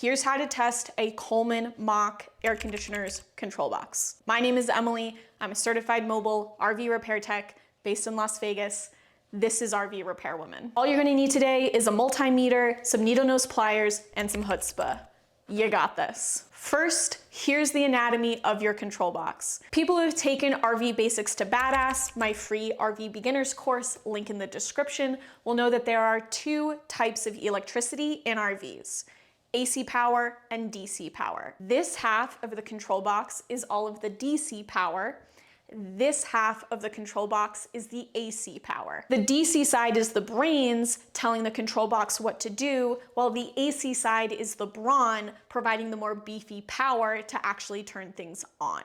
Here's how to test a Coleman Mach air conditioner's control box. My name is Emily. I'm a certified mobile RV repair tech based in Las Vegas. This is RV Repairwoman. All you're gonna need today is a multimeter, some needle nose pliers, and some chutzpah. You got this. First, here's the anatomy of your control box. People who have taken RV Basics to Badass, my free RV beginners course, link in the description, will know that there are two types of electricity in RVs. AC power and DC power. This half of the control box is all of the DC power. This half of the control box is the AC power. The DC side is the brains telling the control box what to do, while the AC side is the brawn providing the more beefy power to actually turn things on.